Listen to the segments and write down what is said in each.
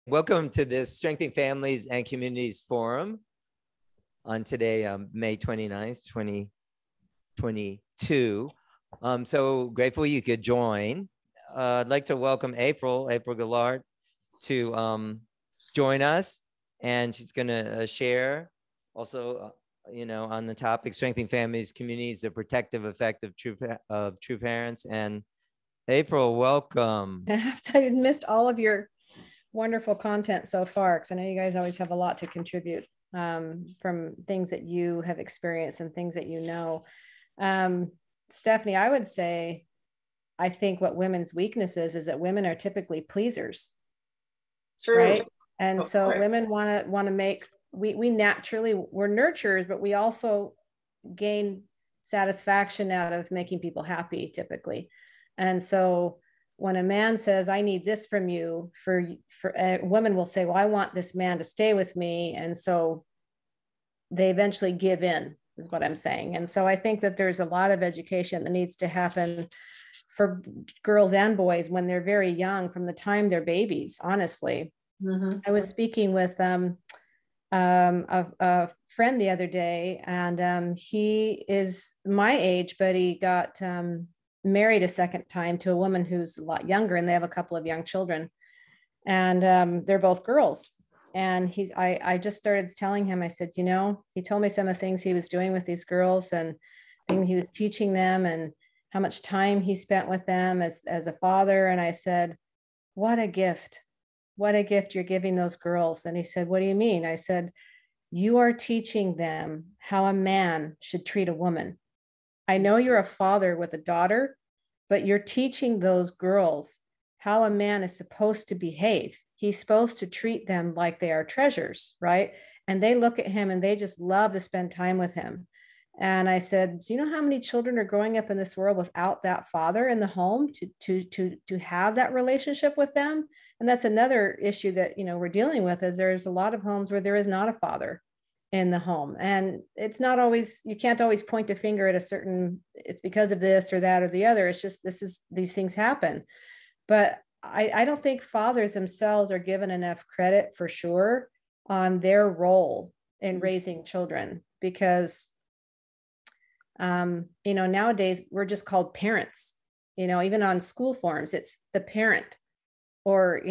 Welcome to this Strengthening Families and Communities Forum on today, May 29th, 2022. So grateful you could join. I'd like to welcome April Gallart to join us, and she's going to share also, on the topic Strengthening Families, Communities, the protective effect of true parents. And April, welcome. I missed all of your wonderful content so far, because I know you guys always have a lot to contribute from things that you have experienced and things that you know. Stephanie, I would say, I think what women's weakness is that women are typically pleasers. True. Right? And so women want to make, we naturally, we're nurturers, but we also gain satisfaction out of making people happy typically. And so when a man says, I need this from you, for a woman will say, well, I want this man to stay with me. And so they eventually give in, is what I'm saying. And so I think that there's a lot of education that needs to happen for girls and boys when they're very young, from the time they're babies, honestly. Mm-hmm. I was speaking with a friend the other day, and he is my age, but he got married a second time to a woman who's a lot younger, and they have a couple of young children, and they're both girls. And I just started telling him, I said, he told me some of the things he was doing with these girls and things he was teaching them and how much time he spent with them as a father. And I said, what a gift you're giving those girls. And he said, what do you mean? I said, you are teaching them how a man should treat a woman. I know you're a father with a daughter, but you're teaching those girls how a man is supposed to behave. He's supposed to treat them like they are treasures, right? And they look at him and they just love to spend time with him. And I said, do you know how many children are growing up in this world without that father in the home to have that relationship with them? And that's another issue that, we're dealing with, is there's a lot of homes where there is not a father in the home. And it's not always, you can't always point a finger at it's because of this or that or the other. It's just, these things happen. But I don't think fathers themselves are given enough credit, for sure, on their role in raising children, because nowadays we're just called parents, even on school forms, it's the parent, or,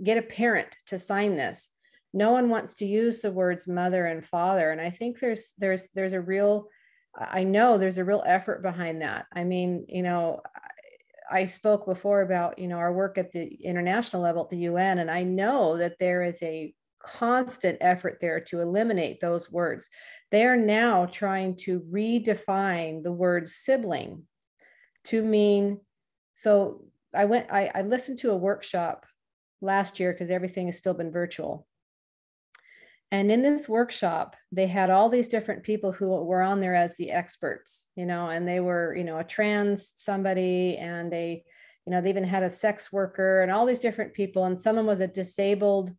get a parent to sign this. No one wants to use the words mother and father. And I think there's a real effort behind that. I mean, I spoke before about, our work at the international level at the UN, and I know that there is a constant effort there to eliminate those words. They are now trying to redefine the word sibling to mean, so I listened to a workshop last year, because everything has still been virtual. And in this workshop, they had all these different people who were on there as the experts, and they were, a trans somebody, and they even had a sex worker and all these different people. And someone was a disabled,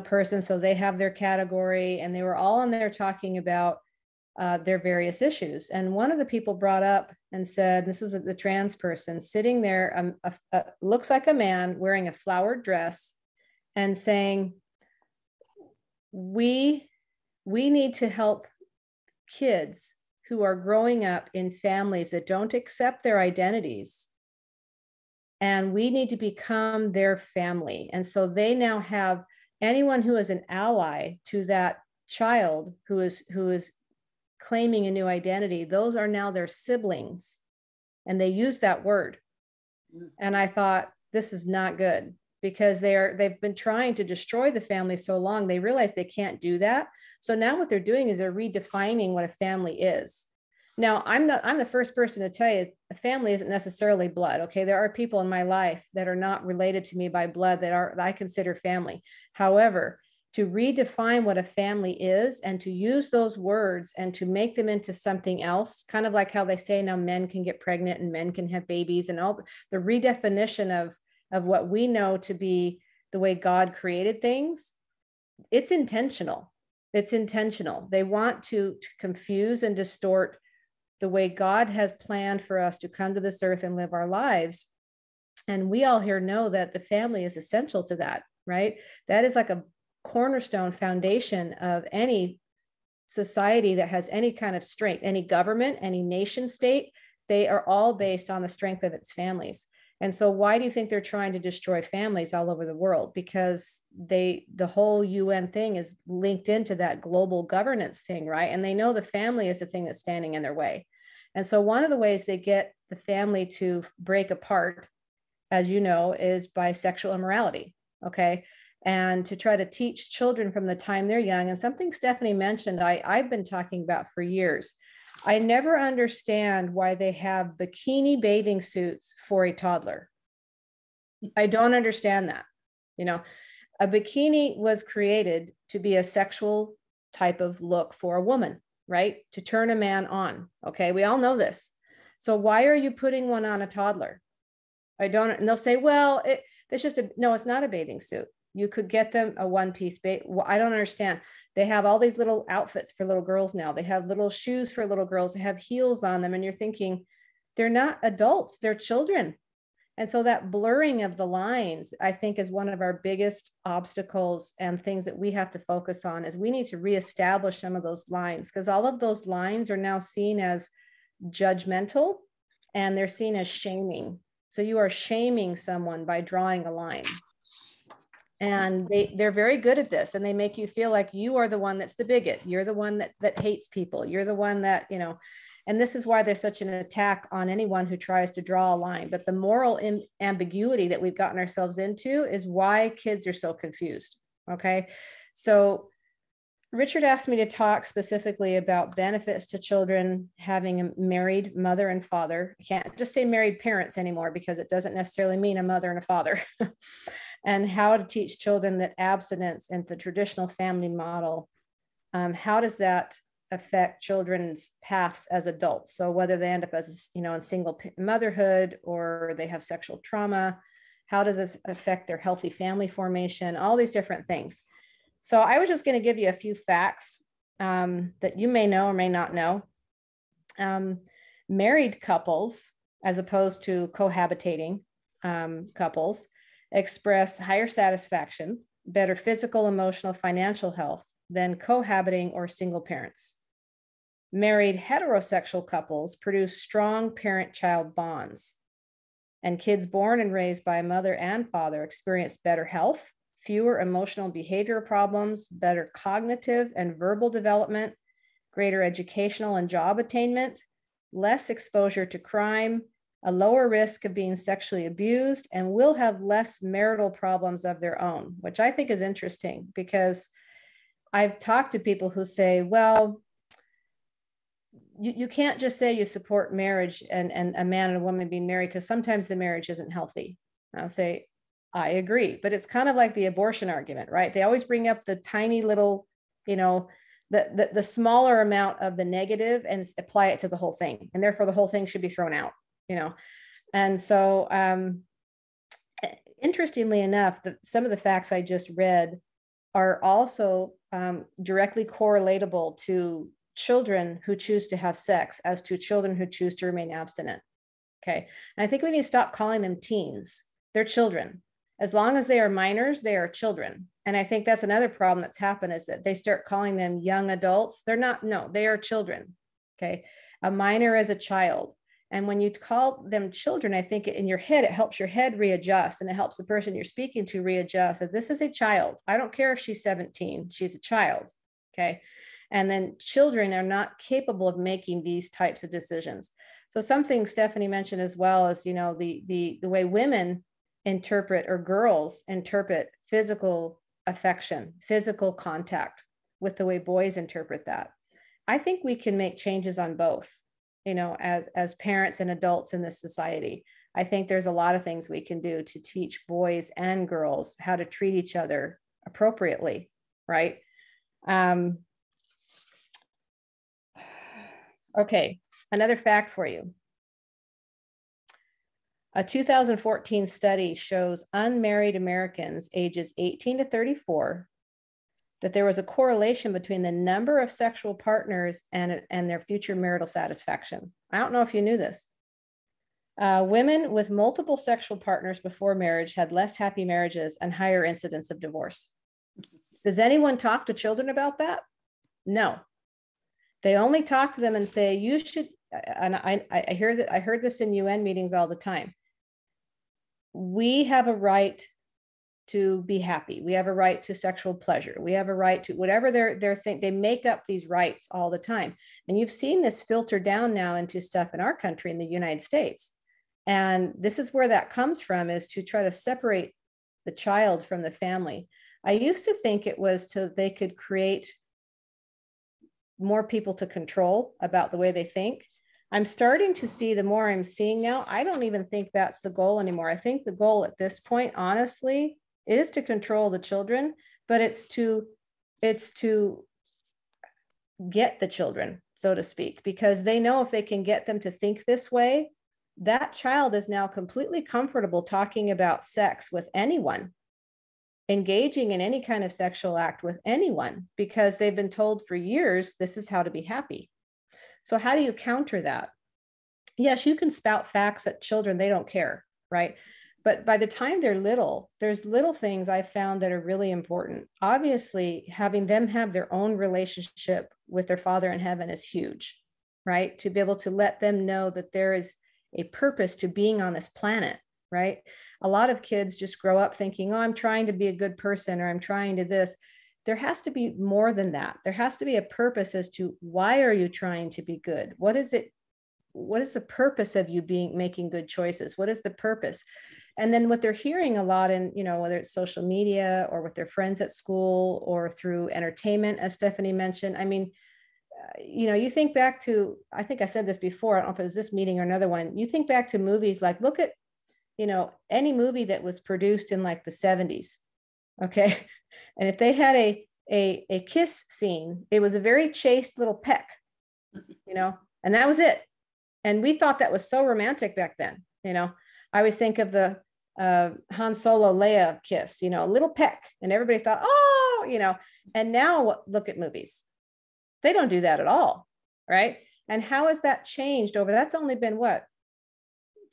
person, so they have their category, and they were all on there talking about their various issues. And one of the people brought up and said, this was the trans person sitting there, looks like a man wearing a flowered dress, and saying, we need to help kids who are growing up in families that don't accept their identities, and we need to become their family. And so they now have anyone who is an ally to that child who is claiming a new identity, those are now their siblings. And they use that word. And I thought, this is not good, because they've been trying to destroy the family so long, they realize they can't do that. So now what they're doing is they're redefining what a family is. Now, I'm the first person to tell you, a family isn't necessarily blood. Okay, there are people in my life that are not related to me by blood that I consider family. However, to redefine what a family is and to use those words and to make them into something else, kind of like how they say now men can get pregnant and men can have babies, and all the redefinition of what we know to be the way God created things, it's intentional. It's intentional. They want to confuse and distort the way God has planned for us to come to this earth and live our lives. And we all here know that the family is essential to that. right? That is like a cornerstone foundation of any society that has any kind of strength, any government, any nation state. They are all based on the strength of its families. And so why do you think they're trying to destroy families all over the world? Because the whole UN thing is linked into that global governance thing, right? And they know the family is the thing that's standing in their way. And so one of the ways they get the family to break apart, as you know, is by sexual immorality. Okay. And to try to teach children from the time they're young. And something Stephanie mentioned, I've been talking about for years. I never understand why they have bikini bathing suits for a toddler. I don't understand that. You know, a bikini was created to be a sexual type of look for a woman, right? To turn a man on. Okay. We all know this. So why are you putting one on a toddler? I don't, and they'll say, well, it's just no, it's not a bathing suit. You could get them a one-piece well, I don't understand. They have all these little outfits for little girls now. They have little shoes for little girls. They have heels on them. And you're thinking, they're not adults, they're children. And so that blurring of the lines, I think, is one of our biggest obstacles and things that we have to focus on is we need to reestablish some of those lines because all of those lines are now seen as judgmental and they're seen as shaming. So you are shaming someone by drawing a line. And they're very good at this. And they make you feel like you are the one that's the bigot. You're the one that hates people. You're the one that, you know, and this is why there's such an attack on anyone who tries to draw a line. But the moral ambiguity that we've gotten ourselves into is why kids are so confused. Okay. So Richard asked me to talk specifically about benefits to children having a married mother and father. I can't just say married parents anymore because it doesn't necessarily mean a mother and a father. And how to teach children that abstinence and the traditional family model, how does that affect children's paths as adults? So whether they end up as, you know, in single motherhood or they have sexual trauma, how does this affect their healthy family formation? All these different things. So I was just going to give you a few facts that you may know or may not know. Married couples, as opposed to cohabitating couples, express higher satisfaction, better physical, emotional, financial health than cohabiting or single parents. Married heterosexual couples produce strong parent-child bonds, and kids born and raised by a mother and father experience better health, fewer emotional and behavioral problems, better cognitive and verbal development, greater educational and job attainment, less exposure to crime, a lower risk of being sexually abused, and will have less marital problems of their own, which I think is interesting because I've talked to people who say, well, you can't just say you support marriage and a man and a woman being married because sometimes the marriage isn't healthy. I'll say, I agree, but it's kind of like the abortion argument, right? They always bring up the tiny little, you know, the smaller amount of the negative and apply it to the whole thing. And therefore the whole thing should be thrown out, you know? And so interestingly enough, some of the facts I just read are also directly correlatable to children who choose to have sex as to children who choose to remain abstinent. Okay. And I think we need to stop calling them teens. They're children. As long as they are minors, they are children. And I think that's another problem that's happened is that they start calling them young adults. They're not, no, they are children. Okay. A minor is a child. And when you call them children, I think in your head, it helps your head readjust and it helps the person you're speaking to readjust that this is a child. I don't care if she's 17, she's a child. Okay. And then children are not capable of making these types of decisions. So something Stephanie mentioned as well is, you know, the way women interpret or girls interpret physical affection, physical contact with the way boys interpret that. I think we can make changes on both, you know, as parents and adults in this society. I think there's a lot of things we can do to teach boys and girls how to treat each other appropriately, right? Okay, another fact for you. A 2014 study shows unmarried Americans ages 18 to 34 that there was a correlation between the number of sexual partners and their future marital satisfaction. I don't know if you knew this. Women with multiple sexual partners before marriage had less happy marriages and higher incidence of divorce. Does anyone talk to children about that? No. They only talk to them and say, you should, and I hear that, I heard this in UN meetings all the time. We have a right to be happy. We have a right to sexual pleasure. We have a right to whatever they're thing. They make up these rights all the time. And you've seen this filter down now into stuff in our country, in the United States. And this is where that comes from, is to try to separate the child from the family. I used to think it was so they could create more people to control about the way they think. I'm starting to see, the more I'm seeing now, I don't even think that's the goal anymore. I think the goal at this point, honestly, is to control the children, but it's to get the children, so to speak, because they know if they can get them to think this way, that child is now completely comfortable talking about sex with anyone, engaging in any kind of sexual act with anyone, because they've been told for years this is how to be happy. So how do you counter that? Yes, you can spout facts at children, they don't care, right? But by the time they're little, there's little things I've found that are really important. Obviously, having them have their own relationship with their Father in heaven is huge, right? To be able to let them know that there is a purpose to being on this planet, right? A lot of kids just grow up thinking, oh, I'm trying to be a good person, or I'm trying to this. There has to be more than that. There has to be a purpose as to why are you trying to be good? What is it? What is the purpose of you making good choices? What is the purpose? And then what they're hearing a lot in, whether it's social media or with their friends at school or through entertainment, as Stephanie mentioned. I mean, you think back to, I think I said this before, I don't know if it was this meeting or another one. You think back to movies, like look at, any movie that was produced in like the 70s. Okay. And if they had a kiss scene, it was a very chaste little peck, and that was it. And we thought that was so romantic back then. I always think of the Han Solo Leia kiss, a little peck, and everybody thought, oh, and now look at movies. They don't do that at all, right? And how has that changed over? That's only been what,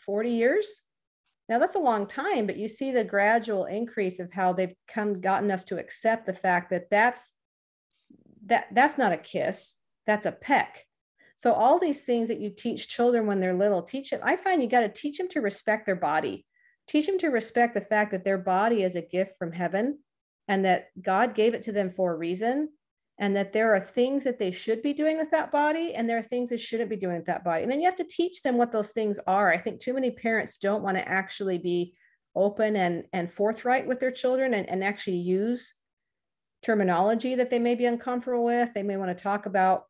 40 years? Now that's a long time, but you see the gradual increase of how they've gotten us to accept the fact that that's not a kiss, that's a peck. So all these things that you teach children when they're little, I find you got to teach them to respect their body. Teach them to respect the fact that their body is a gift from heaven and that God gave it to them for a reason, and that there are things that they should be doing with that body and there are things they shouldn't be doing with that body. And then you have to teach them what those things are. I think too many parents don't want to actually be open and forthright with their children and actually use terminology that they may be uncomfortable with. They may want to talk about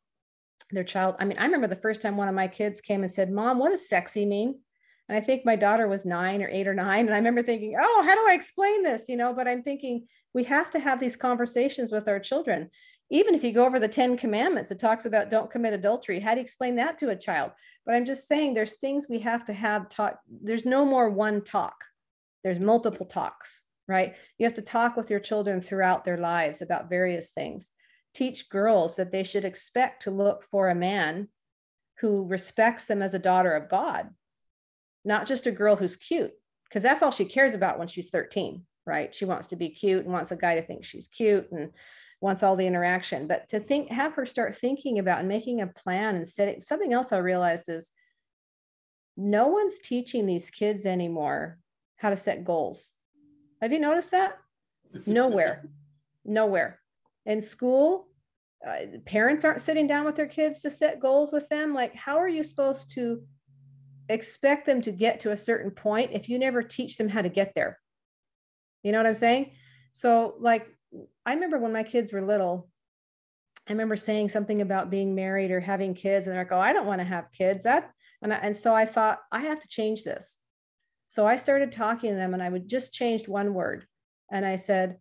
their child. I mean, I remember the first time one of my kids came and said, Mom, what does sexy mean? And I think my daughter was 9 or 8 or 9. And I remember thinking, oh, how do I explain this? But I'm thinking we have to have these conversations with our children. Even if you go over the 10 commandments, it talks about don't commit adultery. How do you explain that to a child? But I'm just saying there's things we have to have taught. There's no more one talk. There's multiple talks, right? You have to talk with your children throughout their lives about various things. Teach girls that they should expect to look for a man who respects them as a daughter of God, not just a girl who's cute, because that's all she cares about when she's 13, right? She wants to be cute and wants a guy to think she's cute and wants all the interaction. But to have her start thinking about and making a plan and setting. Something else I realized is no one's teaching these kids anymore how to set goals. Have you noticed that? Nowhere. In school, parents aren't sitting down with their kids to set goals with them. Like, how are you supposed to expect them to get to a certain point if you never teach them how to get there? You know what I'm saying? So, like, I remember when my kids were little, I remember saying something about being married or having kids, and they're like, oh, I don't want to have kids. And so I thought, I have to change this. So I started talking to them, and I would just changed one word. And I said,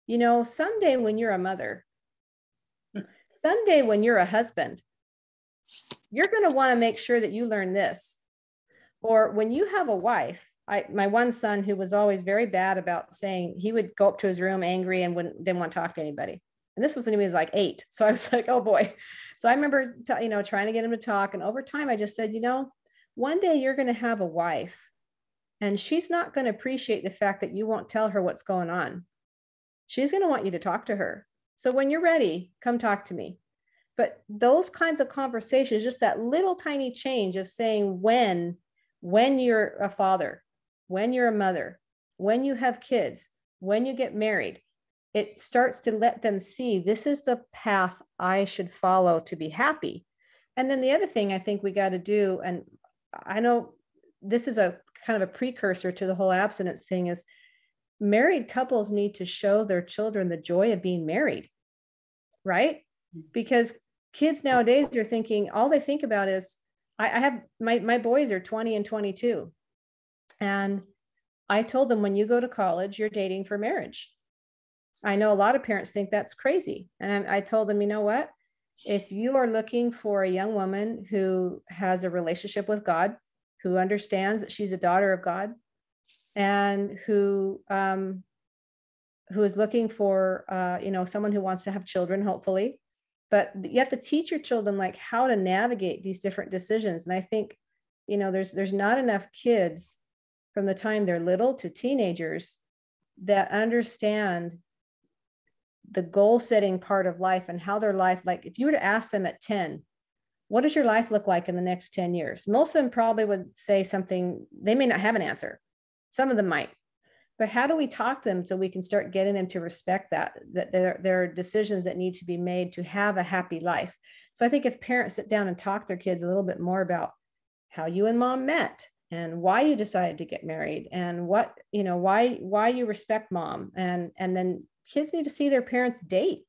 someday when you're a mother, someday when you're a husband, you're going to want to make sure that you learn this. Or when you have a wife, my one son, who was always very bad about saying, he would go up to his room angry and didn't want to talk to anybody. And this was when he was like 8. So I was like, oh boy. So I remember, trying to get him to talk. And over time, I just said, one day you're going to have a wife, and she's not going to appreciate the fact that you won't tell her what's going on. She's going to want you to talk to her. So when you're ready, come talk to me. But those kinds of conversations, just that little tiny change of saying when you're a father, when you're a mother, when you have kids, when you get married, it starts to let them see this is the path I should follow to be happy. And then the other thing I think we got to do, and I know this is a kind of a precursor to the whole abstinence thing, is married couples need to show their children the joy of being married, right? Because kids nowadays are thinking, all they think about is, I have my boys are 20 and 22. And I told them, when you go to college, you're dating for marriage. I know a lot of parents think that's crazy. And I told them, you know what? If you are looking for a young woman who has a relationship with God, who understands that she's a daughter of God, and who is looking for someone who wants to have children, hopefully, but you have to teach your children like how to navigate these different decisions. And I think there's not enough kids from the time they're little to teenagers that understand the goal setting part of life and how their life, like if you were to ask them at 10, what does your life look like in the next 10 years? Most of them probably would say something. They may not have an answer. Some of them might. But how do we talk to them so we can start getting them to respect that there are decisions that need to be made to have a happy life? So I think if parents sit down and talk to their kids a little bit more about how you and mom met and why you decided to get married and why you respect mom, and then kids need to see their parents date.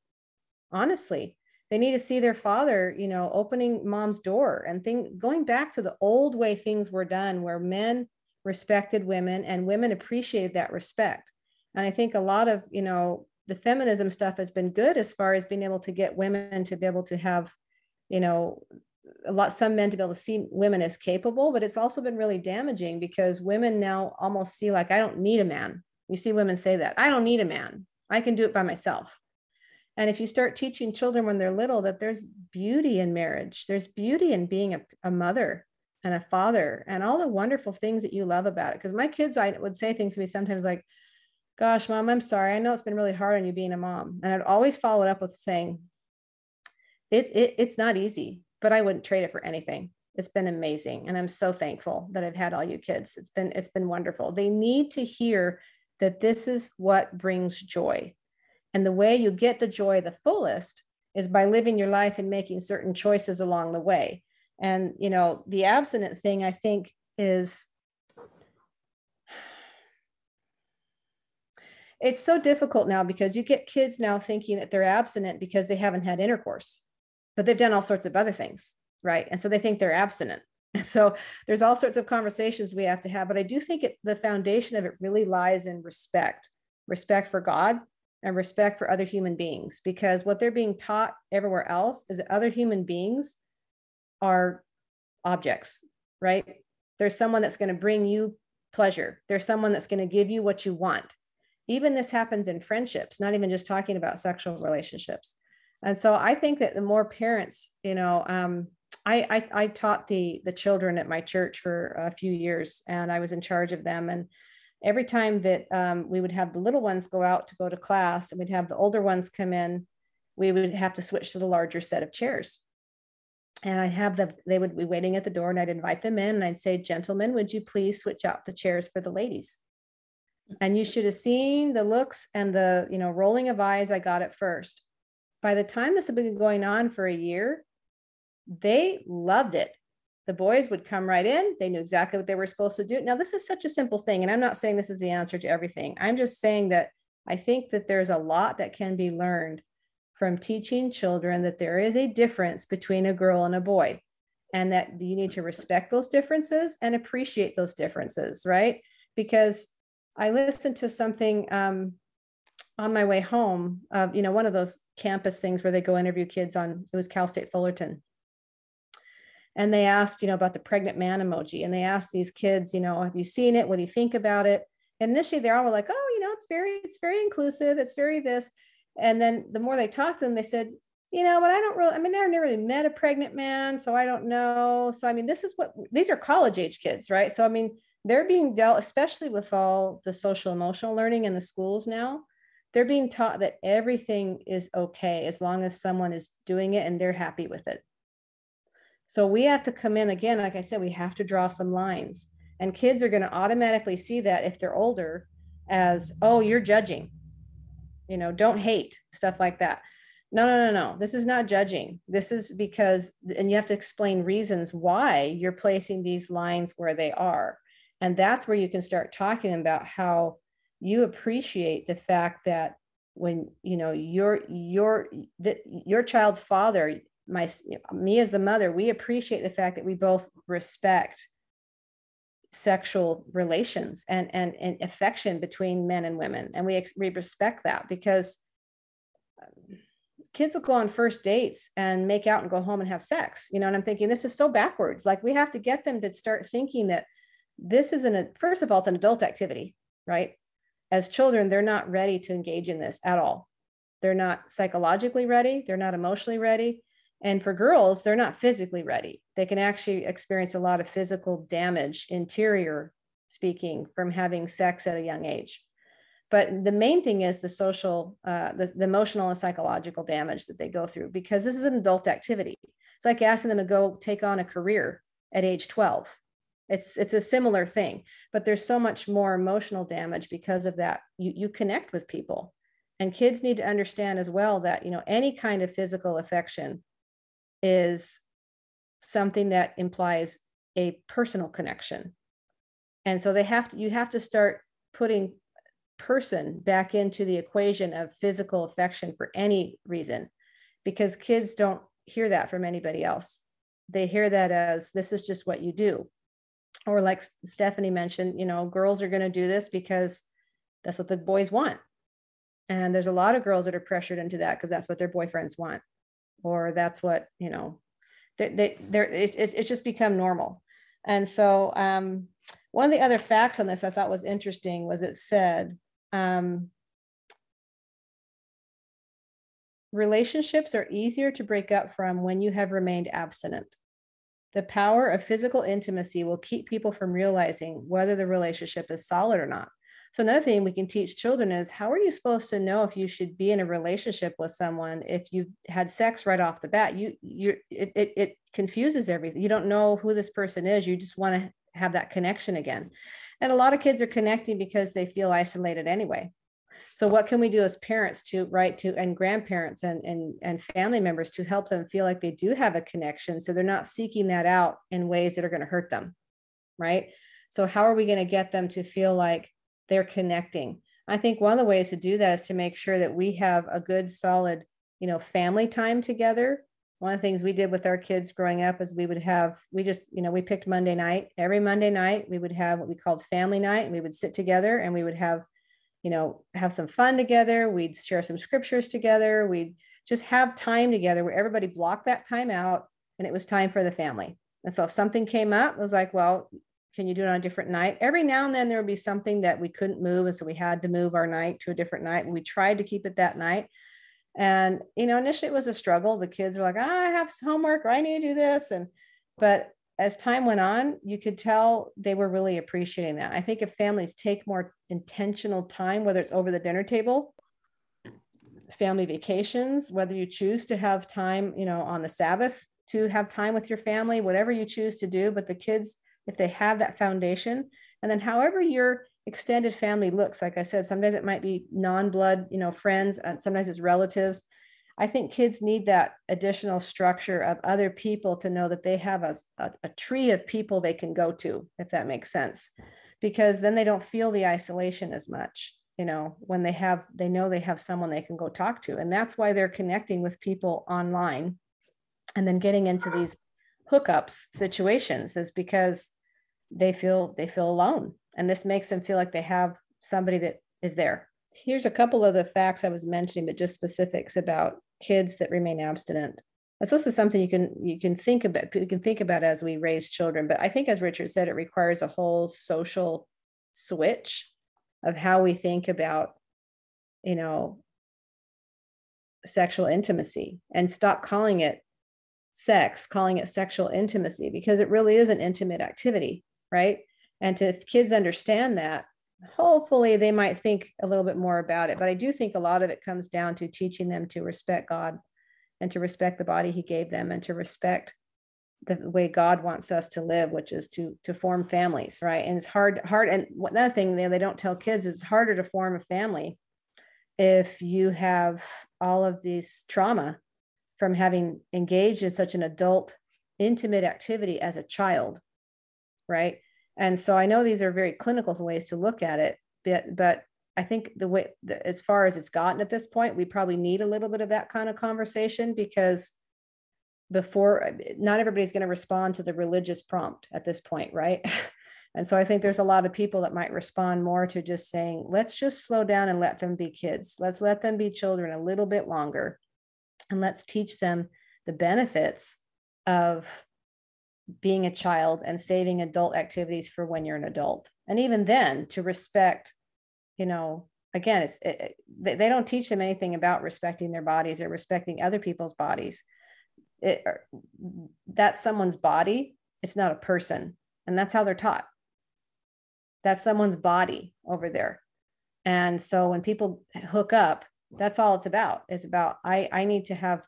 Honestly, they need to see their father, opening mom's door and going back to the old way things were done, where men respected women and women appreciated that respect. And I think a lot of, the feminism stuff has been good as far as being able to get women to be able to have, some men to be able to see women as capable, but it's also been really damaging because women now almost see like, I don't need a man. You see women say that, I don't need a man. I can do it by myself. And if you start teaching children when they're little that there's beauty in marriage, there's beauty in being a mother and a father and all the wonderful things that you love about it. Because my kids, I would say things to me sometimes like, gosh, mom, I'm sorry. I know it's been really hard on you being a mom. And I'd always follow it up with saying, it's not easy, but I wouldn't trade it for anything. It's been amazing. And I'm so thankful that I've had all you kids. It's been wonderful. They need to hear that this is what brings joy. And the way you get the joy the fullest is by living your life and making certain choices along the way. And, the abstinent thing, I think, is it's so difficult now because you get kids now thinking that they're abstinent because they haven't had intercourse, but they've done all sorts of other things, right? And so they think they're abstinent. So there's all sorts of conversations we have to have. But I do think the foundation of it really lies in respect for God and respect for other human beings, because what they're being taught everywhere else is that other human beings are objects, right? There's someone that's going to bring you pleasure. There's someone that's going to give you what you want. Even this happens in friendships, not even just talking about sexual relationships. And so I think that the more parents, I taught the children at my church for a few years, and I was in charge of them. And every time that we would have the little ones go to class, and we'd have the older ones come in, we would have to switch to the larger set of chairs. And they would be waiting at the door, and I'd invite them in and I'd say, gentlemen, would you please switch out the chairs for the ladies? And you should have seen the looks and the, rolling of eyes I got at first. By the time this had been going on for a year, they loved it. The boys would come right in. They knew exactly what they were supposed to do. Now, this is such a simple thing, and I'm not saying this is the answer to everything. I'm just saying that I think that there's a lot that can be learned from teaching children that there is a difference between a girl and a boy, and that you need to respect those differences and appreciate those differences, right? Because I listened to something on my way home, one of those campus things where they go interview kids it was Cal State Fullerton. And they asked, about the pregnant man emoji. And they asked these kids, have you seen it? What do you think about it? And initially they're all like, oh, it's very inclusive. It's very this. And then the more they talked to them, they said, but I don't really, I mean, I've never really met a pregnant man, so I don't know. So, I mean, these are college age kids, right? So, I mean, they're being dealt, especially with all the social emotional learning in the schools now, they're being taught that everything is okay as long as someone is doing it and they're happy with it. So we have to come in again, like I said, we have to draw some lines. And kids are going to automatically see that if they're older as, oh, you're judging, don't hate, stuff like that. No, no, no, no. This is not judging. This is because, and you have to explain reasons why you're placing these lines where they are. And that's where you can start talking about how you appreciate the fact that when, your child's father, me as the mother, we appreciate the fact that we both respect sexual relations and affection between men and women, and we respect that, because kids will go on first dates and make out and go home and have sex, and I'm thinking, this is so backwards. Like, we have to get them to start thinking that this isn't first of all, it's an adult activity, right? As children, they're not ready to engage in this at all. They're not psychologically ready, they're not emotionally ready. And for girls, they're not physically ready. They can actually experience a lot of physical damage, interior speaking, from having sex at a young age. But the main thing is the social, the emotional and psychological damage that they go through, because this is an adult activity. It's like asking them to go take on a career at age 12. It's a similar thing, but there's so much more emotional damage because of that. You connect with people, and kids need to understand as well that any kind of physical affection is something that implies a personal connection. And so you have to start putting person back into the equation of physical affection for any reason, because kids don't hear that from anybody else. They hear that as, this is just what you do. Or like Stephanie mentioned, girls are going to do this because that's what the boys want. And there's a lot of girls that are pressured into that because that's what their boyfriends want, or that's what, it's just become normal. And so one of the other facts on this I thought was interesting was it said, relationships are easier to break up from when you have remained abstinent. The power of physical intimacy will keep people from realizing whether the relationship is solid or not. So another thing we can teach children is, how are you supposed to know if you should be in a relationship with someone if you've had sex right off the bat? It confuses everything. You don't know who this person is. You just want to have that connection again. And a lot of kids are connecting because they feel isolated anyway. So what can we do as parents and grandparents and family members to help them feel like they do have a connection, so they're not seeking that out in ways that are going to hurt them, right? So how are we going to get them to feel like they're connecting? I think one of the ways to do that is to make sure that we have a good, solid, family time together. One of the things we did with our kids growing up is we picked Monday night. Every Monday night, we would have what we called family night, and we would sit together and we would have some fun together. We'd share some scriptures together. We'd just have time together where everybody blocked that time out, and it was time for the family. And so if something came up, it was like, well, can you do it on a different night? Every now and then there would be something that we couldn't move, and so we had to move our night to a different night, and we tried to keep it that night. And initially it was a struggle. The kids were like, I have homework, or I need to do this. But as time went on, you could tell they were really appreciating that. I think if families take more intentional time, whether it's over the dinner table, family vacations, whether you choose to have time, on the Sabbath to have time with your family, whatever you choose to do, but the kids, if they have that foundation, and then however your extended family looks, like I said, sometimes it might be non-blood, friends, and sometimes it's relatives. I think kids need that additional structure of other people to know that they have a tree of people they can go to, if that makes sense, because then they don't feel the isolation as much, when they know they have someone they can go talk to. And that's why they're connecting with people online and then getting into these hookups situations, is because they feel alone. And this makes them feel like they have somebody that is there. Here's a couple of the facts I was mentioning, but just specifics about kids that remain abstinent. So this is something you can think about as we raise children. But I think, as Richard said, it requires a whole social switch of how we think about, sexual intimacy and stop calling it sex, calling it sexual intimacy, because it really is an intimate activity, right? And if kids understand that, hopefully they might think a little bit more about it. But I do think a lot of it comes down to teaching them to respect God and to respect the body he gave them and to respect the way God wants us to live, which is to form families, right? And it's hard. And another thing they don't tell kids is it's harder to form a family if you have all of these trauma from having engaged in such an adult, intimate activity as a child, right? And so I know these are very clinical ways to look at it, but I think as far as it's gotten at this point, we probably need a little bit of that kind of conversation, because not everybody's going to respond to the religious prompt at this point, right? And so I think there's a lot of people that might respond more to just saying, let's just slow down and let them be kids. Let's let them be children a little bit longer. And let's teach them the benefits of being a child and saving adult activities for when you're an adult. And even then, to respect, again, they don't teach them anything about respecting their bodies or respecting other people's bodies. That's someone's body. It's not a person. And that's how they're taught. That's someone's body over there. And so when people hook up, that's all it's about, is about, I need to have,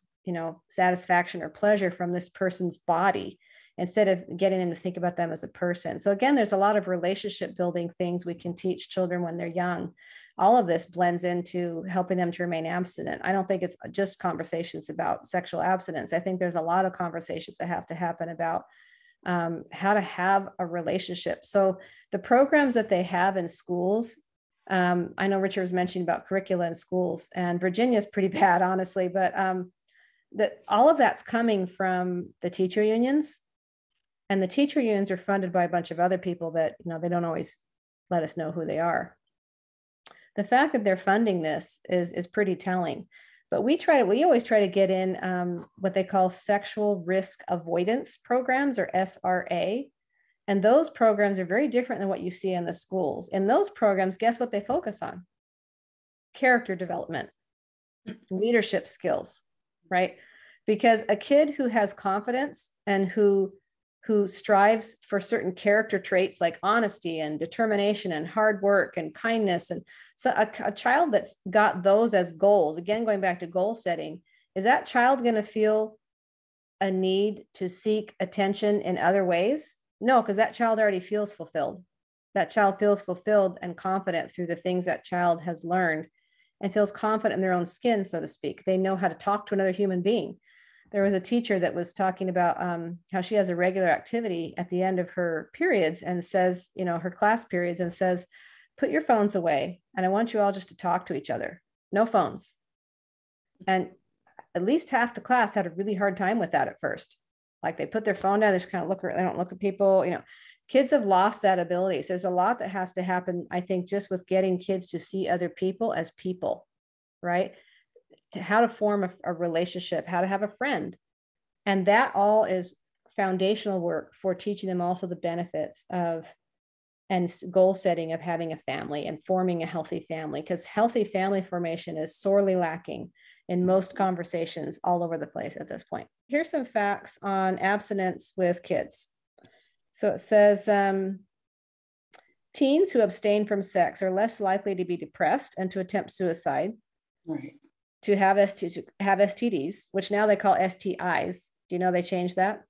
satisfaction or pleasure from this person's body, instead of getting them to think about them as a person. So again, there's a lot of relationship building things we can teach children when they're young. All of this blends into helping them to remain abstinent. I don't think it's just conversations about sexual abstinence. I think there's a lot of conversations that have to happen about how to have a relationship. So the programs that they have in schools, I know Richard was mentioning about curricula in schools, and Virginia's pretty bad, honestly, but that all of that's coming from the teacher unions, and the teacher unions are funded by a bunch of other people that, they don't always let us know who they are. The fact that they're funding this is pretty telling. But we always try to get in what they call sexual risk avoidance programs, or SRA. And those programs are very different than what you see in the schools. In those programs, guess what they focus on? Character development, leadership skills, right? Because a kid who has confidence and who strives for certain character traits like honesty and determination and hard work and kindness, and so a child that's got those as goals, again, going back to goal setting, is that child going to feel a need to seek attention in other ways? No, because that child already feels fulfilled. That child feels fulfilled and confident through the things that child has learned, and feels confident in their own skin, so to speak. They know how to talk to another human being. There was a teacher that was talking about how she has a regular activity at the end of her periods, and says, her class periods, and says, put your phones away, and I want you all just to talk to each other. No phones. And at least half the class had a really hard time with that at first. Like, they put their phone down, they just kind of they don't look at people. Kids have lost that ability. So there's a lot that has to happen, I think, just with getting kids to see other people as people, right? How to form a relationship, how to have a friend. And that all is foundational work for teaching them also the benefits of and goal setting of having a family and forming a healthy family, because healthy family formation is sorely lacking in most conversations all over the place at this point. Here's some facts on abstinence with kids. So it says teens who abstain from sex are less likely to be depressed and to attempt suicide. Right. To have STDs, which now they call STIs. Do you know they changed that?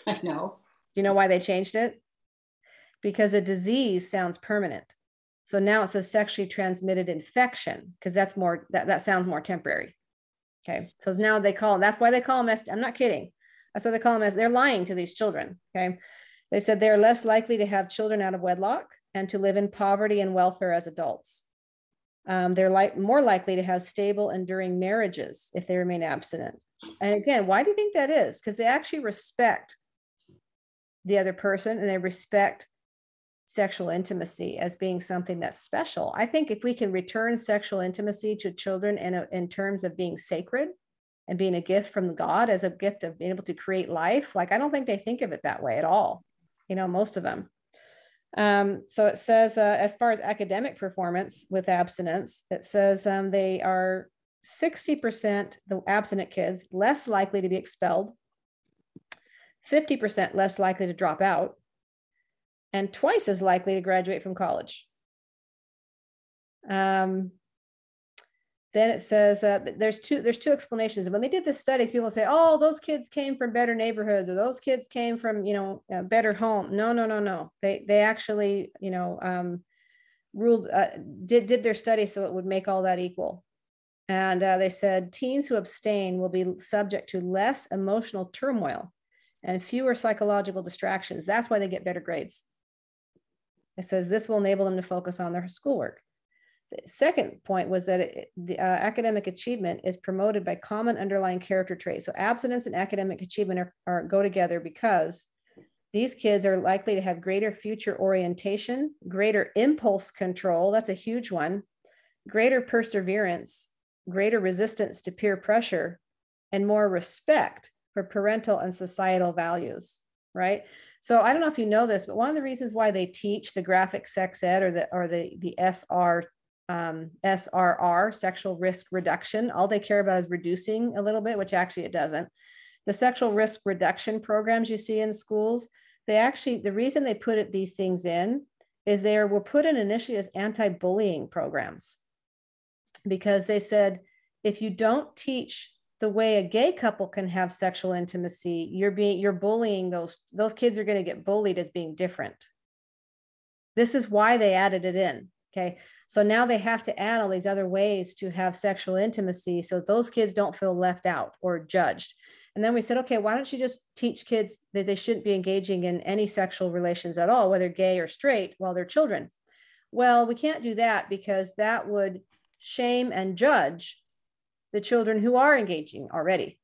I know. Do you know why they changed it? Because a disease sounds permanent. So now it says sexually transmitted infection, because that sounds more temporary. Okay. So now that's why they call them I'm not kidding. That's why they call them they're lying to these children. Okay. They said they're less likely to have children out of wedlock and to live in poverty and welfare as adults. They're more likely to have stable, enduring marriages if they remain abstinent. And again, why do you think that is? Because they actually respect the other person, and they respect sexual intimacy as being something that's special. I think if we can return sexual intimacy to children in terms of being sacred and being a gift from God, as a gift of being able to create life, like, I don't think they think of it that way at all, most of them. So it says, as far as academic performance with abstinence, it says they are 60%, the abstinent kids, less likely to be expelled, 50% less likely to drop out, and twice as likely to graduate from college. Then it says there's two explanations. When they did this study, people say, oh, those kids came from better neighborhoods, or those kids came from, a better home. No. They actually, ruled, did their study so it would make all that equal. And they said teens who abstain will be subject to less emotional turmoil and fewer psychological distractions. That's why they get better grades. It says this will enable them to focus on their schoolwork. The second point was that the academic achievement is promoted by common underlying character traits. So abstinence and academic achievement go together because these kids are likely to have greater future orientation, greater impulse control, that's a huge one, greater perseverance, greater resistance to peer pressure, and more respect for parental and societal values, right? So I don't know if you know this, but one of the reasons why they teach the graphic sex ed or the SRR, sexual risk reduction, all they care about is reducing a little bit, which actually it doesn't. The sexual risk reduction programs you see in schools, the reason they put these things in is they were put in initially as anti-bullying programs, because they said, if you don't teach the way a gay couple can have sexual intimacy, you're bullying those kids are going to get bullied as being different. This is why they added it in. Okay. So now they have to add all these other ways to have sexual intimacy so those kids don't feel left out or judged. And then we said, okay, why don't you just teach kids that they shouldn't be engaging in any sexual relations at all, whether gay or straight, while they're children? Well, we can't do that because that would shame and judge the children who are engaging already.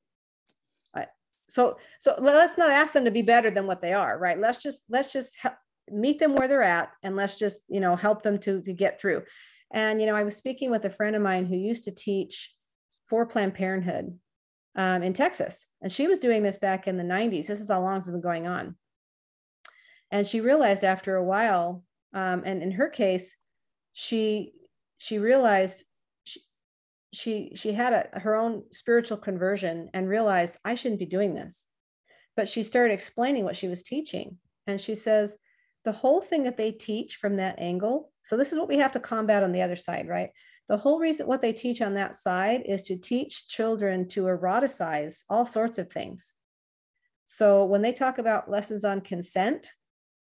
So let's not ask them to be better than what they are, right? Let's just meet them where they're at, and let's just, help them to get through. And, I was speaking with a friend of mine who used to teach for Planned Parenthood in Texas. And she was doing this back in the 90s. This is how long it's been going on. And she realized after a while, and in her case, she realized she had her own spiritual conversion and realized, I shouldn't be doing this. But she started explaining what she was teaching. And she says, the whole thing that they teach from that angle, so this is what we have to combat on the other side, right? The whole reason what they teach on that side is to teach children to eroticize all sorts of things. So when they talk about lessons on consent,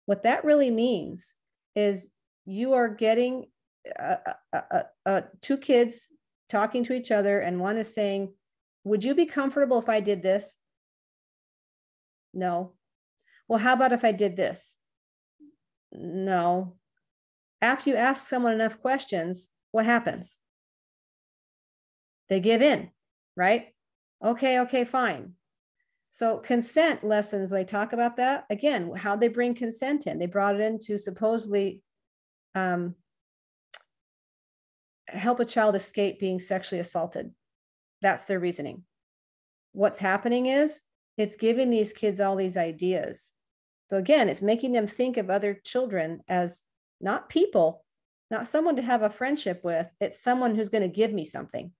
what that really means is you are getting two kids talking to each other, and one is saying, would you be comfortable if I did this? No. Well, how about if I did this? No. After you ask someone enough questions, what happens? They give in, right? Okay, fine. So consent lessons, they talk about that. Again, how they bring consent in. They brought it in to supposedly help a child escape being sexually assaulted. That's their reasoning. What's happening is it's giving these kids all these ideas. So again, it's making them think of other children as not people, not someone to have a friendship with. It's someone who's going to give me something,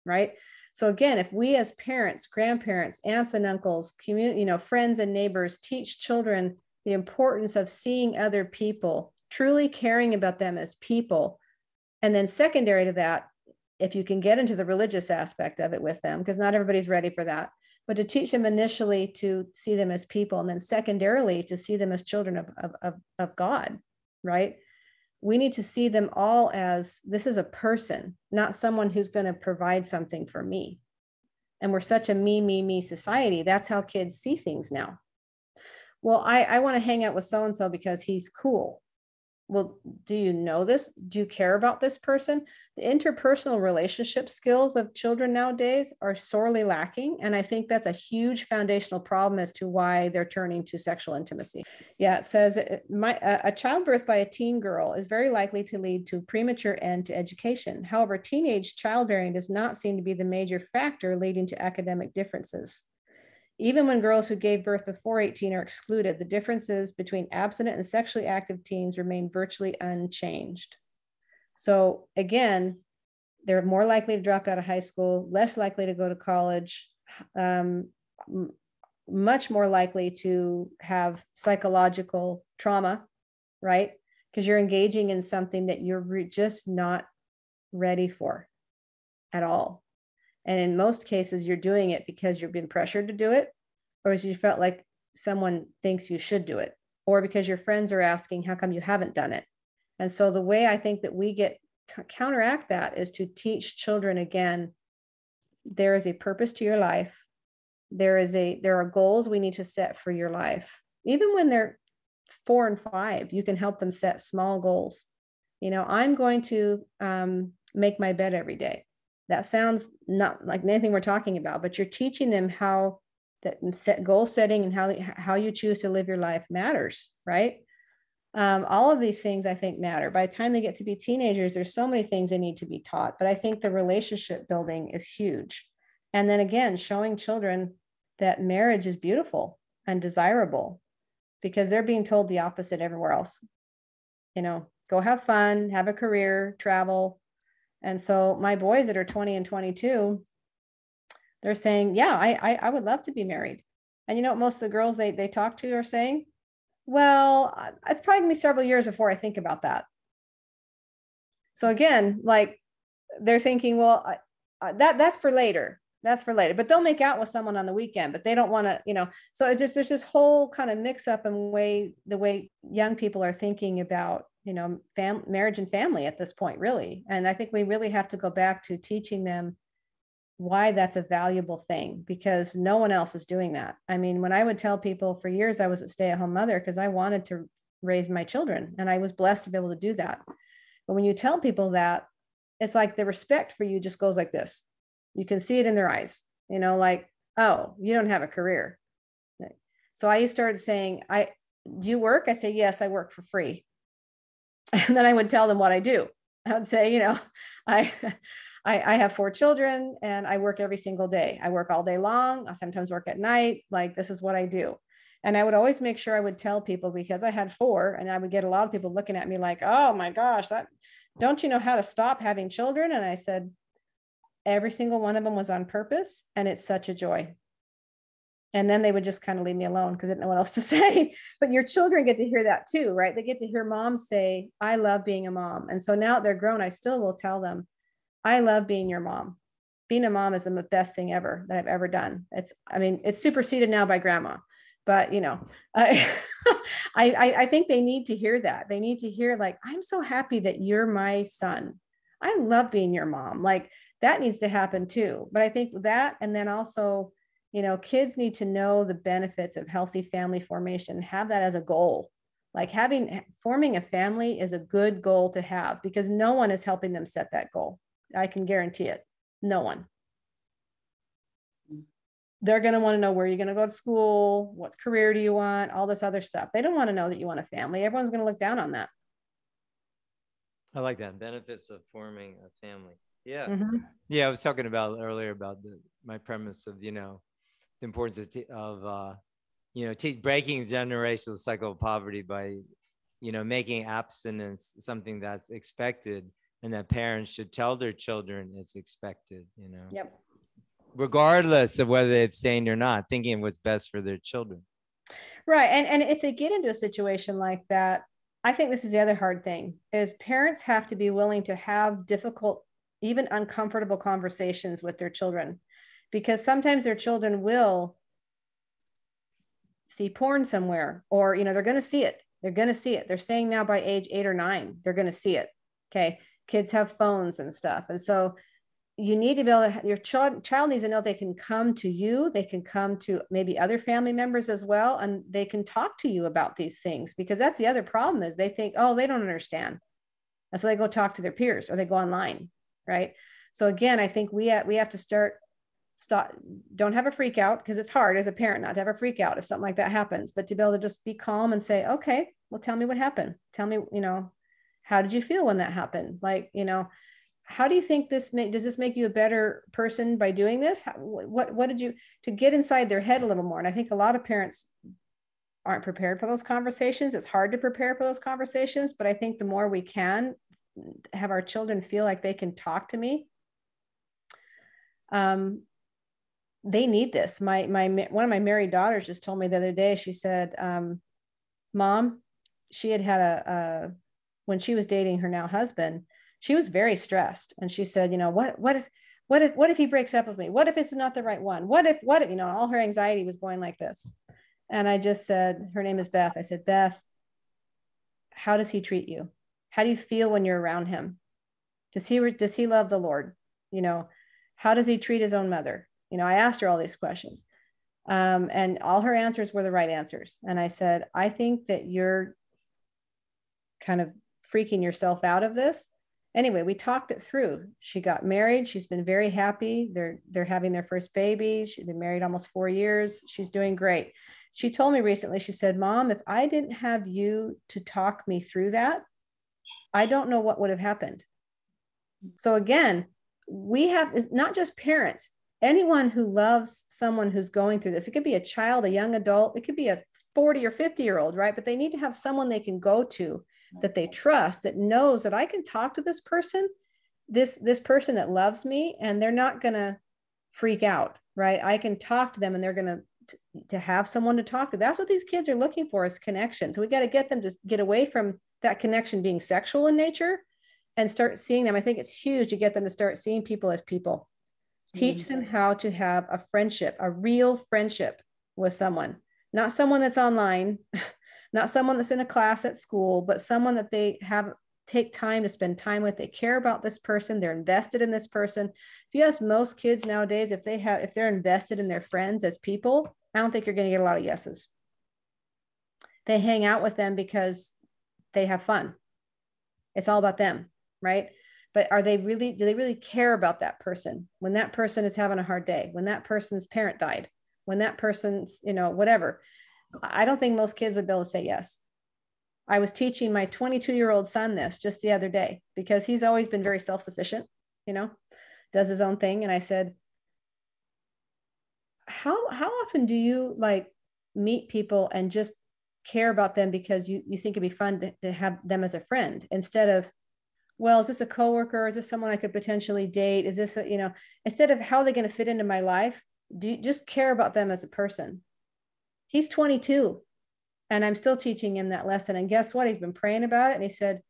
right? So again, if we as parents, grandparents, aunts and uncles, community, friends and neighbors teach children the importance of seeing other people, truly caring about them as people, and then secondary to that, if you can get into the religious aspect of it with them, because not everybody's ready for that, but to teach them initially to see them as people, and then secondarily to see them as children of God, right? We need to see them all as, this is a person, not someone who's going to provide something for me. And we're such a me society. That's how kids see things now. Well, I want to hang out with so-and-so because he's cool. Well, do you know this? Do you care about this person? The interpersonal relationship skills of children nowadays are sorely lacking. And I think that's a huge foundational problem as to why they're turning to sexual intimacy. Yeah, it says a childbirth by a teen girl is very likely to lead to premature end to education. However, teenage childbearing does not seem to be the major factor leading to academic differences. Even when girls who gave birth before 18 are excluded, the differences between abstinent and sexually active teens remain virtually unchanged. So again, They're more likely to drop out of high school, less likely to go to college, um, much more likely to have psychological trauma, right? Because you're engaging in something that you're just not ready for at all. And in most cases, you're doing it because you've been pressured to do it, or as you felt like someone thinks you should do it, or because your friends are asking, how come you haven't done it? And so the way I think that we get counteract that is to teach children again, there is a purpose to your life. There are goals we need to set for your life. Even when they're 4 and 5, you can help them set small goals. I'm going to make my bed every day. That sounds not like anything we're talking about, but you're teaching them how that set goal setting and how you choose to live your life matters, right? All of these things I think matter. By the time they get to be teenagers, there's so many things they need to be taught. But I think the relationship building is huge. And then again, showing children that marriage is beautiful and desirable, because they're being told the opposite everywhere else. Go have fun, have a career, travel. And so my boys that are 20 and 22, they're saying, yeah, I would love to be married. And you know what most of the girls they talk to are saying? Well, it's probably gonna be several years before I think about that. So again, like they're thinking, well, that's for later. That's for later. But they'll make out with someone on the weekend, but they don't want to. So it's just there's this whole kind of mix up in the way young people are thinking about marriage and family at this point, really. And I think we really have to go back to teaching them why that's a valuable thing, because no one else is doing that. I mean, when I would tell people, for years I was a stay-at-home mother because I wanted to raise my children, and I was blessed to be able to do that. But when you tell people that, it's like the respect for you just goes like this. You can see it in their eyes, like, oh, you don't have a career. So I started saying, do you work? I say, yes, I work for free. And then I would tell them what I do. I would say, I have 4 children and I work every single day. I work all day long. I sometimes work at night. Like, this is what I do. And I would always make sure I would tell people, because I had 4, and I would get a lot of people looking at me like, oh my gosh, don't you know how to stop having children? And I said, every single one of them was on purpose, and it's such a joy. And then they would just kind of leave me alone because I didn't know what else to say. But your children get to hear that too, right? They get to hear mom say, I love being a mom. And so now that they're grown, I still will tell them, I love being your mom. Being a mom is the best thing ever that I've ever done. It's superseded now by grandma, but I think they need to hear that. They need to hear, like, I'm so happy that you're my son. I love being your mom. Like, that needs to happen too. But I think that, and then also, kids need to know the benefits of healthy family formation, have that as a goal. Like, forming a family is a good goal to have, because no one is helping them set that goal. I can guarantee it. No one. They're going to want to know where you're going to go to school, what career do you want, all this other stuff. They don't want to know that you want a family. Everyone's going to look down on that. I like that. Benefits of forming a family. Yeah. Mm-hmm. Yeah. I was talking about earlier about my premise of, the importance of breaking the generational cycle of poverty by, making abstinence something that's expected, and that parents should tell their children it's expected, Yep. regardless of whether they abstained or not, thinking what's best for their children. Right. And if they get into a situation like that, I think this is the other hard thing, is parents have to be willing to have difficult, even uncomfortable conversations with their children, because sometimes their children will see porn somewhere, or, they're going to see it. They're going to see it. They're saying now by age 8 or 9, they're going to see it. Okay. Kids have phones and stuff. And so you need to be able to, your child needs to know they can come to you. They can come to maybe other family members as well. And they can talk to you about these things, because that's the other problem, is they think, oh, they don't understand. And so they go talk to their peers, or they go online. Right. So again, I think we have to stop, don't have a freak out, because it's hard as a parent not to have a freak out if something like that happens, but to be able to just be calm and say, okay, well, tell me what happened. Tell me, how did you feel when that happened? Like, how do you think does this make you a better person by doing this? What did you, to get inside their head a little more? And I think a lot of parents aren't prepared for those conversations. It's hard to prepare for those conversations, but I think the more we can have our children feel like they can talk to me. They need this. One of my married daughters just told me the other day, she said, Mom, she had when she was dating her now husband, she was very stressed. And she said, what if he breaks up with me? What if this is not the right one? What if, all her anxiety was going like this. And I just said, her name is Beth. I said, Beth, how does he treat you? How do you feel when you're around him? Does he love the Lord? How does he treat his own mother? I asked her all these questions. And all her answers were the right answers. And I said, I think that you're kind of freaking yourself out of this. Anyway, we talked it through. She got married. She's been very happy. They're having their first baby. She's been married almost 4 years. She's doing great. She told me recently, she said, Mom, if I didn't have you to talk me through that, I don't know what would have happened. So again, we have, it's not just parents, anyone who loves someone who's going through this. It could be a child, a young adult, it could be a 40 or 50-year-old, right? But they need to have someone they can go to that they trust, that knows that I can talk to this person, this person that loves me, and they're not going to freak out, right? I can talk to them and they're going to have someone to talk to. That's what these kids are looking for, is connection. So we got to get them to get away from that connection being sexual in nature and start seeing them. I think it's huge to get them to start seeing people as people. Teach them how to have a friendship, a real friendship with someone, not someone that's online, not someone that's in a class at school, but someone that they take time to spend time with. They care about this person. They're invested in this person. If you ask most kids nowadays, if they're invested in their friends as people, I don't think you're going to get a lot of yeses. They hang out with them because they have fun. It's all about them, right? But do they really care about that person when that person is having a hard day, when that person's parent died, when that person's, whatever? I don't think most kids would be able to say yes. I was teaching my 22-year-old son this just the other day, because he's always been very self-sufficient, does his own thing. And I said, how often do you meet people and just care about them because you think it'd be fun to have them as a friend, instead of, well, is this a coworker? Is this someone I could potentially date? Is this instead of how are they going to fit into my life? Do you just care about them as a person? He's 22 and I'm still teaching him that lesson. And guess what? He's been praying about it. And he said,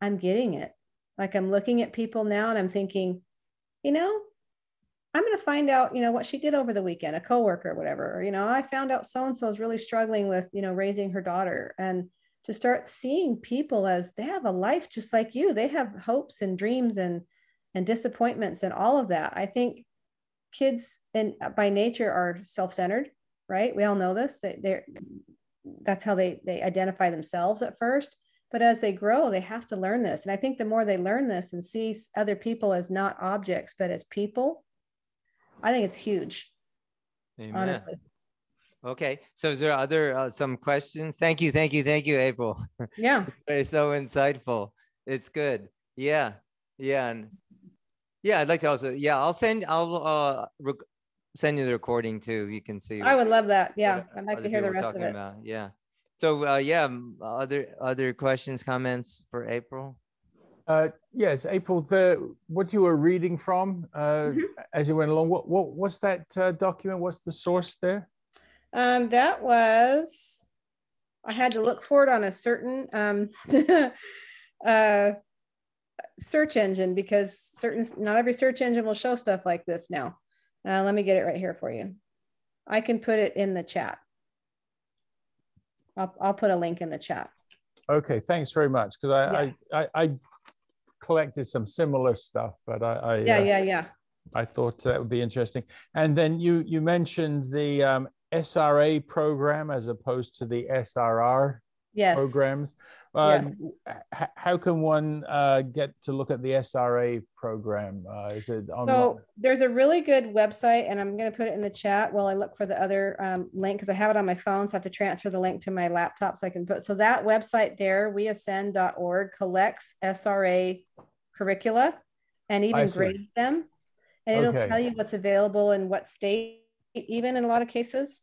I'm getting it. I'm looking at people now and I'm thinking, I'm going to find out, what she did over the weekend, a coworker or whatever. Or, I found out so-and-so is really struggling with, raising her daughter. And to start seeing people as they have a life just like you. They have hopes and dreams and disappointments and all of that. I think kids by nature are self-centered, right? We all know this. That's how they identify themselves at first. But as they grow, they have to learn this. And I think the more they learn this and see other people as not objects, but as people, I think it's huge. Amen. Honestly. Okay, so is there other some questions? Thank you, April. Yeah. It's so insightful. It's good. Yeah, and I'd like to also, I'll send you the recording too. You can see. I would love that. Yeah, I'd like to hear the rest of it. About. Yeah. So other questions, comments for April? Yes, April. What you were reading from as you went along. What's that document? What's the source there? That was, I had to look for it on a certain search engine, because not every search engine will show stuff like this now. Let me get it right here for you. I can put it in the chat. I'll put a link in the chat. Okay, thanks very much. Because I collected some similar stuff, but I thought that would be interesting. And then you mentioned the SRA program as opposed to the SRR programs. Yes. How can one get to look at the SRA program? Is it online? So there's a really good website, and I'm going to put it in the chat while I look for the other link, because I have it on my phone, so I have to transfer the link to my laptop so I can put. So that website there, weascend.org, collects SRA curricula and even grades them, and it'll tell you what's available in what state, even in a lot of cases.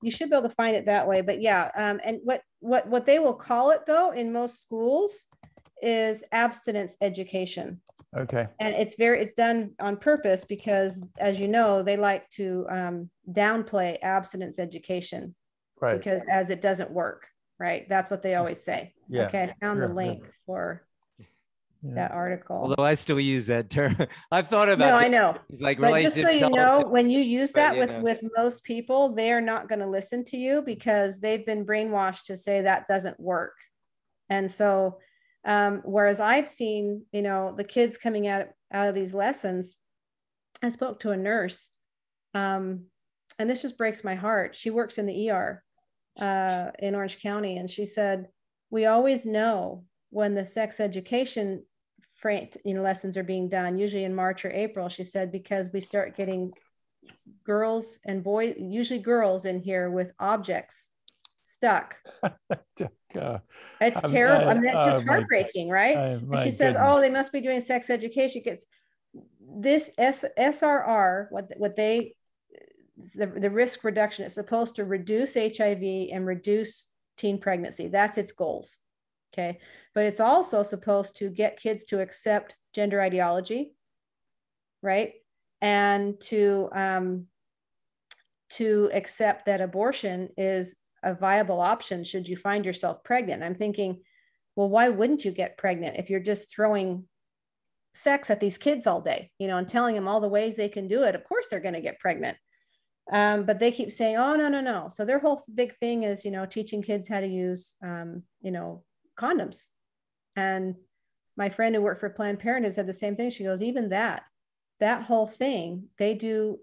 You should be able to find it that way. But and what they will call it though in most schools is abstinence education. Okay. And it's done on purpose because, as you know, they like to downplay abstinence education, right, because as it doesn't work, right? That's what they always say. Yeah. Okay, I found the link for that article. Although I still use that term. I've thought about No, I know. It's like But just so relationship you know, when you use that but, with most people, they're not going to listen to you because they've been brainwashed to say that doesn't work. And so, whereas I've seen, you know, the kids coming out of these lessons, I spoke to a nurse, and this just breaks my heart. She works in the ER in Orange County, and she said, we always know when the sex education lessons are being done, usually in March or April. She said, because we start getting girls and boys, usually girls in here with objects stuck. It's terrible. I mean, it's just heartbreaking, right? And she says, oh, they must be doing sex education. Because this SRR, the risk reduction, is supposed to reduce HIV and reduce teen pregnancy. That's its goals. Okay. But it's also supposed to get kids to accept gender ideology, right? And to accept that abortion is a viable option should you find yourself pregnant. I'm thinking, well, why wouldn't you get pregnant if you're just throwing sex at these kids all day, you know, and telling them all the ways they can do it? Of course they're going to get pregnant. But they keep saying, oh, no. So their whole big thing is, you know, teaching kids how to use, you know, condoms. And my friend who worked for Planned Parenthood said the same thing. She goes, even that whole thing, they do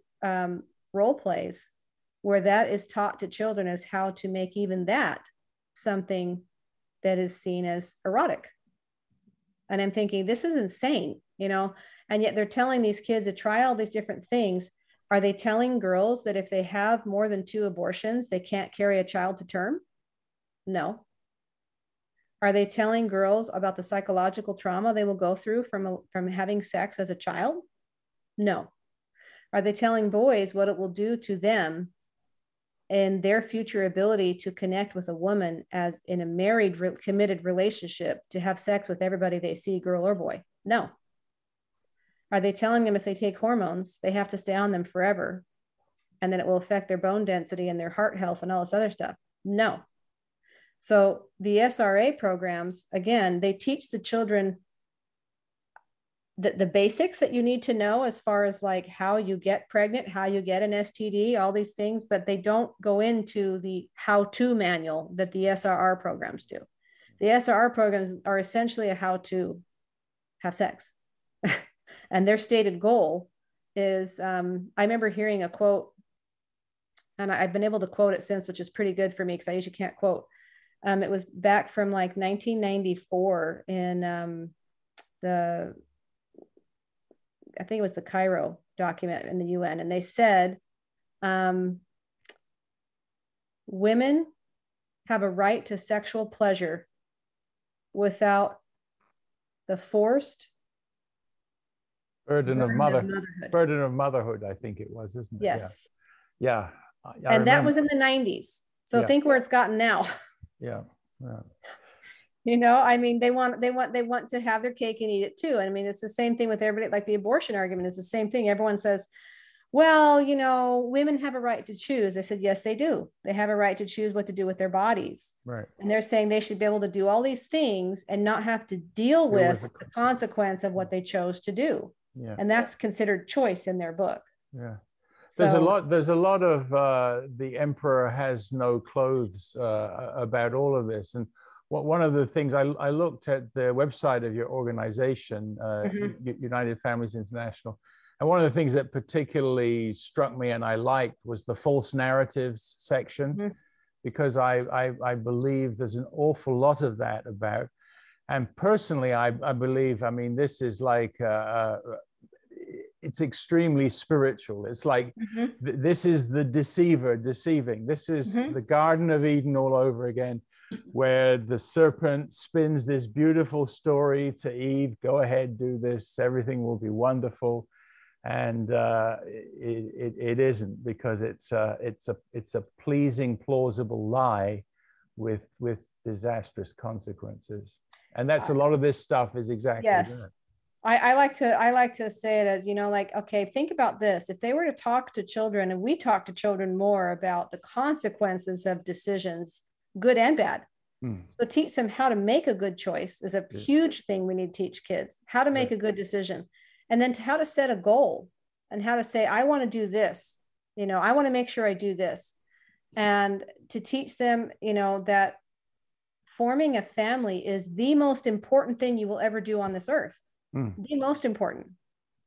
role plays where that is taught to children as how to make even that something that is seen as erotic. And I'm thinking, this is insane, you know, and yet they're telling these kids to try all these different things. Are they telling girls that if they have more than 2 abortions, they can't carry a child to term? No. Are they telling girls about the psychological trauma they will go through from having sex as a child? No. Are they telling boys what it will do to them and their future ability to connect with a woman as in a married, committed relationship, to have sex with everybody they see, girl or boy? No. Are they telling them if they take hormones, they have to stay on them forever and then it will affect their bone density and their heart health and all this other stuff? No. So the SRA programs, again, they teach the children the basics that you need to know as far as like how you get pregnant, how you get an STD, all these things, but they don't go into the how-to manual that the SRR programs do. The SRR programs are essentially a how to have sex. And their stated goal is, I remember hearing a quote, and I've been able to quote it since, which is pretty good for me because I usually can't quote. It was back from like 1994 in I think it was the Cairo document in the UN. And they said, women have a right to sexual pleasure without the forced burden of motherhood, I think it was, isn't it? Yes. Yeah. And that was in the 90s. So think where it's gotten now. Yeah. You know, I mean, they want to have their cake and eat it too. I mean, it's the same thing with everybody. Like the abortion argument is the same thing. Everyone says, well, you know, women have a right to choose. I said, yes, they do. They have a right to choose what to do with their bodies. Right. And they're saying they should be able to do all these things and not have to deal with the consequence of what they chose to do. Yeah. And that's considered choice in their book. Yeah. There's a lot of the emperor has no clothes about all of this. And one of the things I looked at the website of your organization, United Families International, and one of the things that particularly struck me and I liked was the false narratives section, because I believe there's an awful lot of that about. And personally, I believe, I mean, this is like, it's extremely spiritual. It's like, this is the deceiver deceiving. This is the Garden of Eden all over again, where the serpent spins this beautiful story to Eve, go ahead, do this, everything will be wonderful. And it isn't, because it's a pleasing, plausible lie with disastrous consequences. And that's a lot of this stuff is exactly yes. that. I like to say it as, like, okay, think about this. If they were to talk to children, and we talk to children more about the consequences of decisions, good and bad. So teach them how to make a good choice is a huge thing we need to teach kids, how to make a good decision, and then how to set a goal and how to say, I want to do this, I want to make sure I do this. And to teach them, that forming a family is the most important thing you will ever do on this earth. The most important.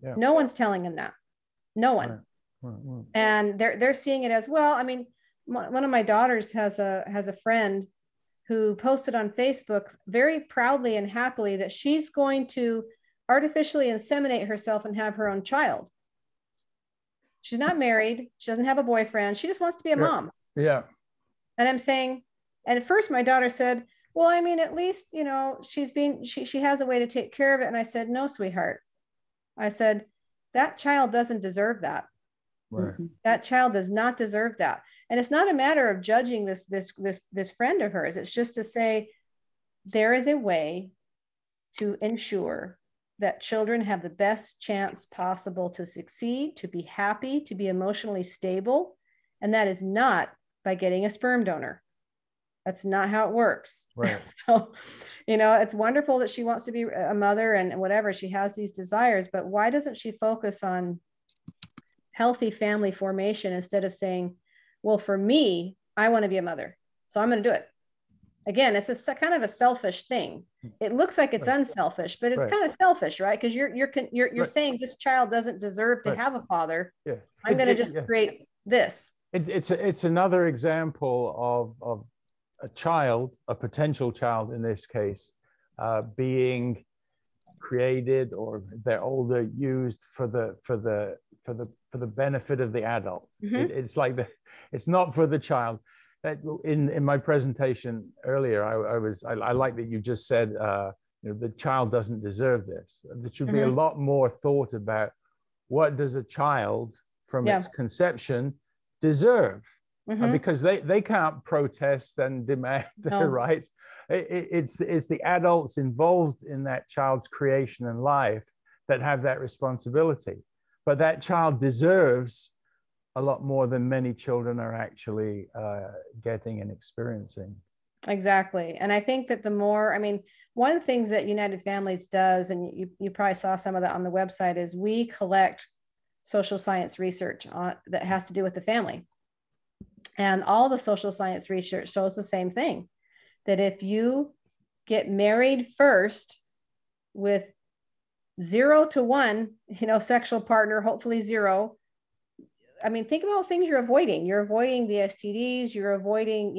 Yeah. No one's telling them that. No one. Right. And they're seeing it as, well, I mean, one of my daughters has a friend who posted on Facebook very proudly and happily that she's going to artificially inseminate herself and have her own child. She's not married. She doesn't have a boyfriend. She just wants to be a mom. Yeah. And I'm saying, and at first my daughter said, well, I mean, at least, she has a way to take care of it. And I said, no, sweetheart. I said, that child doesn't deserve that. Right. That child does not deserve that. And it's not a matter of judging this friend of hers. It's just to say, there is a way to ensure that children have the best chance possible to succeed, to be happy, to be emotionally stable. And that is not by getting a sperm donor. That's not how it works. Right. So, it's wonderful that she wants to be a mother and whatever. She has these desires, but why doesn't she focus on healthy family formation instead of saying, well, for me, I want to be a mother, so I'm going to do it. Again, it's a kind of a selfish thing. It looks like it's unselfish, but it's kind of selfish, right? Because you're saying this child doesn't deserve to have a father. Yeah. I'm going to just create this. It's another example of a potential child in this case, being created, or they're older, used for the benefit of the adult. It's like it's not for the child. In my presentation earlier, I like that you just said the child doesn't deserve this. There should be a lot more thought about what does a child from its conception deserve. Because they can't protest and demand their rights. It's the adults involved in that child's creation and life that have that responsibility. But that child deserves a lot more than many children are actually getting and experiencing. Exactly. And I think that one of the things that United Families does, and you probably saw some of that on the website, is we collect social science research that has to do with the family. And all the social science research shows the same thing, that if you get married first with 0 to 1, sexual partner, hopefully 0. I mean, think about things you're avoiding. You're avoiding the STDs. You're avoiding,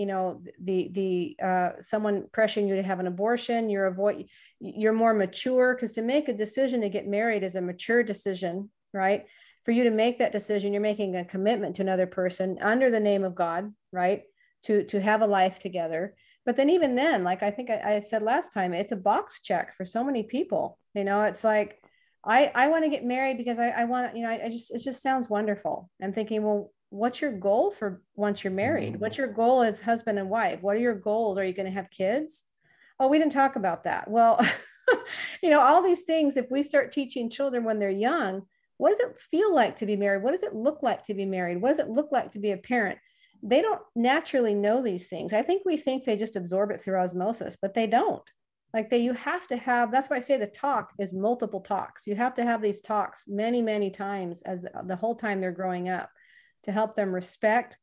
someone pressuring you to have an abortion. You're more mature, because to make a decision to get married is a mature decision, right? For you to make that decision, you're making a commitment to another person under the name of God, right? To have a life together. But then even then, like I think I said last time, it's a box check for so many people. It's like, I want to get married because I want, it just sounds wonderful. I'm thinking, well, what's your goal for once you're married? What's your goal as husband and wife? What are your goals? Are you going to have kids? Oh, we didn't talk about that. Well, all these things, if we start teaching children when they're young, what does it feel like to be married? What does it look like to be married? What does it look like to be a parent? They don't naturally know these things. I think we think they just absorb it through osmosis, but they don't. You have to have, that's why I say the talk is multiple talks. You have to have these talks many, many times as the whole time they're growing up, to help them respect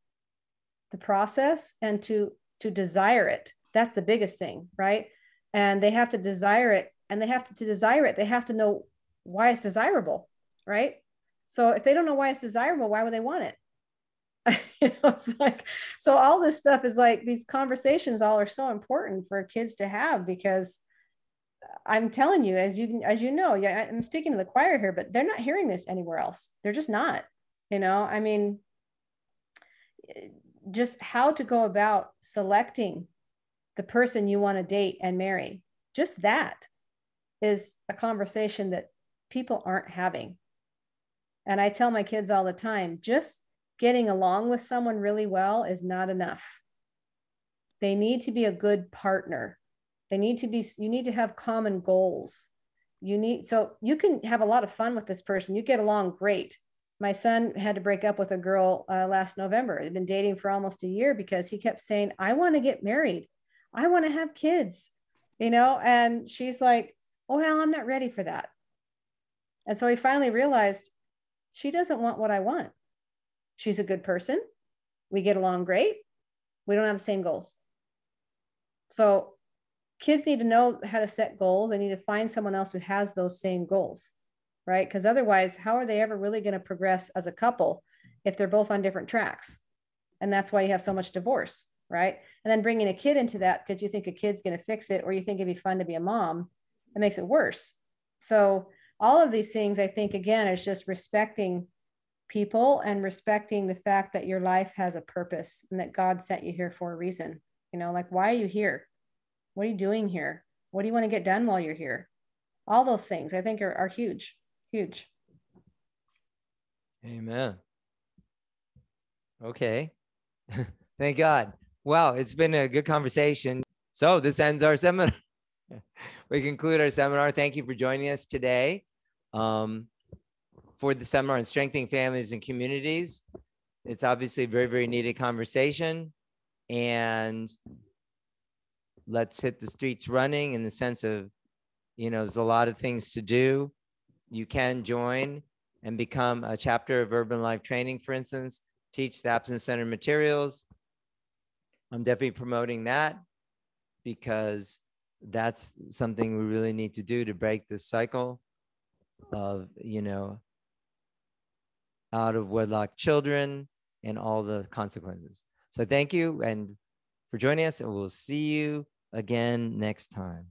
the process and to desire it. That's the biggest thing, right? And they have to desire it, and they have to know why it's desirable. Right? So if they don't know why it's desirable, why would they want it? It's like, so all this stuff is like, these conversations all are so important for kids to have, because I'm telling you, as you know, I'm speaking to the choir here, but they're not hearing this anywhere else. They're just not, I mean, just how to go about selecting the person you want to date and marry. Just that is a conversation that people aren't having. And I tell my kids all the time, just getting along with someone really well is not enough. They need to be a good partner. You need to have common goals. So you can have a lot of fun with this person. You get along great. My son had to break up with a girl last November. They'd been dating for almost a year because he kept saying, I want to get married. I want to have kids, and she's like, oh, well, I'm not ready for that. And so he finally realized she doesn't want what I want. She's a good person. We get along great. We don't have the same goals. So kids need to know how to set goals. They need to find someone else who has those same goals, right? Because otherwise, how are they ever really going to progress as a couple if they're both on different tracks? And that's why you have so much divorce, right? And then bringing a kid into that because you think a kid's going to fix it, or you think it'd be fun to be a mom, it makes it worse. So all of these things, I think, again, is just respecting people and respecting the fact that your life has a purpose and that God sent you here for a reason. Like, why are you here? What are you doing here? What do you want to get done while you're here? All those things I think are huge, huge. Amen. Okay. Thank God. Wow, it's been a good conversation. So this ends our seminar. We conclude our seminar. Thank you for joining us today for the seminar on strengthening families and communities. It's obviously a very, very needed conversation. And let's hit the streets running in the sense of, there's a lot of things to do. You can join and become a chapter of Urban Life Training, for instance, teach the abstinence-centered materials. I'm definitely promoting that because that's something we really need to do to break this cycle of, out of wedlock children and all the consequences. So thank you and for joining us, and we'll see you again next time.